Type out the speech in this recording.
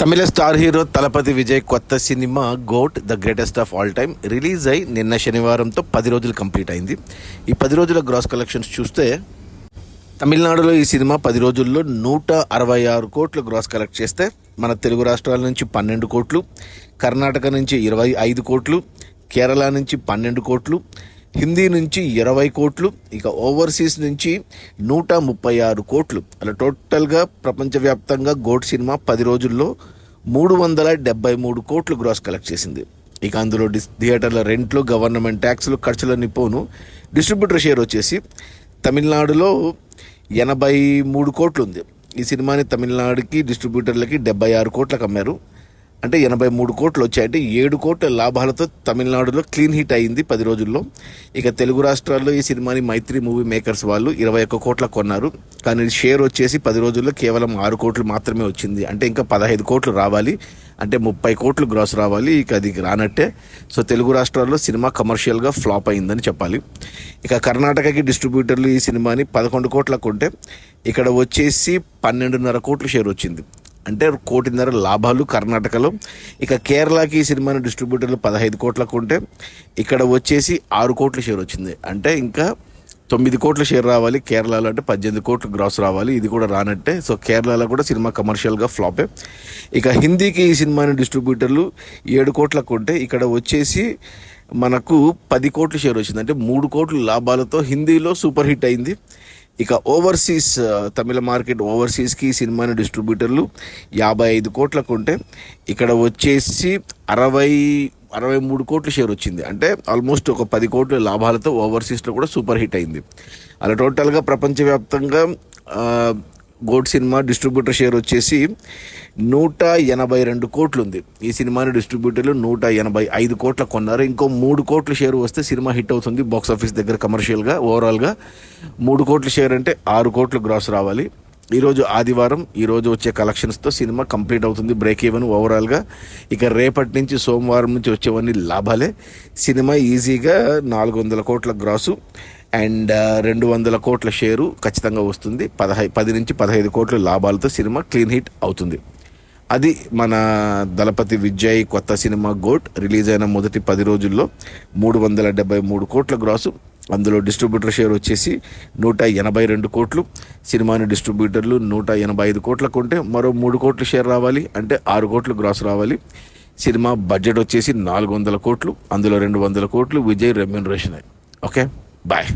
తమిళ star hero Thalapathy Vijay కొత్త cinema got the greatest of all time release అయి నిన్న శనివారంతో 10 రోజులు కంప్లీట్ అయింది. ఈ 10 రోజుల గ్రాస్ కలెక్షన్స్ చూస్తే తమిళనాడులో ఈ సినిమా 10 రోజుల్లో 166 కోట్లు గ్రాస్ కలెక్ట్ చేస్తే మన తెలుగు రాష్ట్రాల నుంచి 12 కోట్లు, కర్ణాటక నుంచి 25 కోట్లు, కేరళ నుంచి 12 కోట్లు, హిందీ నుంచి 20 కోట్లు, ఇక ఓవర్సీస్ నుంచి 136 కోట్లు. అలా టోటల్గా ప్రపంచవ్యాప్తంగా గోట్ సినిమా 10 రోజుల్లో 373 కోట్లు గ్రాస్ కలెక్ట్ చేసింది. ఇక అందులో థియేటర్ల రెంట్లు, గవర్నమెంట్ ట్యాక్స్లు, ఖర్చులన్నీ పోను డిస్ట్రిబ్యూటర్ షేర్ వచ్చేసి తమిళనాడులో 83 కోట్లు ఉంది. ఈ సినిమాని తమిళనాడుకి డిస్ట్రిబ్యూటర్లకి 76 కోట్లకు అమ్మారు. అంటే 83 కోట్లు వచ్చాయి. అంటే 7 కోట్ల లాభాలతో తమిళనాడులో క్లీన్ హిట్ అయింది 10 రోజుల్లో. ఇక తెలుగు రాష్ట్రాల్లో ఈ సినిమాని మైత్రి మూవీ మేకర్స్ వాళ్ళు 21 కోట్లకు కొన్నారు. కానీ షేర్ వచ్చేసి 10 రోజుల్లో కేవలం 6 కోట్లు మాత్రమే వచ్చింది. అంటే ఇంకా 15 కోట్లు రావాలి, అంటే 30 కోట్లు గ్రాస్ రావాలి. ఇక అది రానట్టే. సో తెలుగు రాష్ట్రాల్లో సినిమా కమర్షియల్గా ఫ్లాప్ అయిందని చెప్పాలి. ఇక కర్ణాటకకి డిస్ట్రిబ్యూటర్లు ఈ సినిమాని 11 కోట్లకు కొంటే ఇక్కడ వచ్చేసి 12.5 కోట్లు షేర్ వచ్చింది. అంటే 1.5 కోట్ల లాభాలు కర్ణాటకలో. ఇక కేరళకి ఈ సినిమాని డిస్ట్రిబ్యూటర్లు 15 కోట్లకు ఉంటే ఇక్కడ వచ్చేసి 6 కోట్ల షేర్ వచ్చింది. అంటే ఇంకా 9 కోట్ల షేర్ రావాలి కేరళలో, అంటే 18 కోట్లు గ్రాస్ రావాలి. ఇది కూడా రానట్టే. సో కేరళలో కూడా సినిమా కమర్షియల్గా ఫ్లాపే. ఇక హిందీకి ఈ సినిమాని డిస్ట్రిబ్యూటర్లు 7 కోట్లకు ఉంటే ఇక్కడ వచ్చేసి మనకు 10 కోట్ల షేర్ వచ్చింది. అంటే 3 కోట్ల లాభాలతో హిందీలో సూపర్ హిట్ అయింది. ఇక ఓవర్సీస్ తమిళ మార్కెట్ ఓవర్సీస్కి ఈ సినిమాని డిస్ట్రిబ్యూటర్లు 55 కోట్లకు ఉంటే ఇక్కడ వచ్చేసి 63 కోట్ల షేర్ వచ్చింది. అంటే ఆల్మోస్ట్ ఒక 10 కోట్ల లాభాలతో ఓవర్సీస్లో కూడా సూపర్ హిట్ అయింది. అలా టోటల్గా ప్రపంచవ్యాప్తంగా గోట్ సినిమా డిస్ట్రిబ్యూటర్ షేర్ వచ్చేసి 182 కోట్లు ఉంది. ఈ సినిమాని డిస్ట్రిబ్యూటర్లు 185 కోట్ల కొన్నారు. ఇంకో 3 కోట్ల షేర్ వస్తే సినిమా హిట్ అవుతుంది బాక్స్ ఆఫీస్ దగ్గర కమర్షియల్గా. ఓవరాల్గా 3 కోట్ల షేర్ అంటే 6 కోట్లు గ్రాస్ రావాలి. ఈరోజు ఆదివారం, ఈరోజు వచ్చే కలెక్షన్స్తో సినిమా కంప్లీట్ అవుతుంది, బ్రేక్ ఈవెన్ ఓవరాల్గా. ఇక రేపటి నుంచి సోమవారం నుంచి వచ్చేవన్నీ లాభాలే. సినిమా ఈజీగా 400 కోట్ల గ్రాసు అండ్ 200 కోట్ల షేరు ఖచ్చితంగా వస్తుంది. 10 నుంచి 15 కోట్ల లాభాలతో సినిమా క్లీన్ హిట్ అవుతుంది. అది మన దళపతి విజయ్ కొత్త సినిమా గోట్ రిలీజ్ అయిన మొదటి 10 రోజుల్లో 373 కోట్ల గ్రాసు. అందులో డిస్ట్రిబ్యూటర్ షేర్ వచ్చేసి 182 కోట్లు. సినిమాని డిస్ట్రిబ్యూటర్లు 185 కోట్లకు ఉంటే మరో 3 కోట్ల షేర్ రావాలి, అంటే 6 కోట్లు గ్రాస్ రావాలి. సినిమా బడ్జెట్ వచ్చేసి 400 కోట్లు. అందులో 200 కోట్లు విజయ్ రెమ్యూనరేషన్. Okay, bye.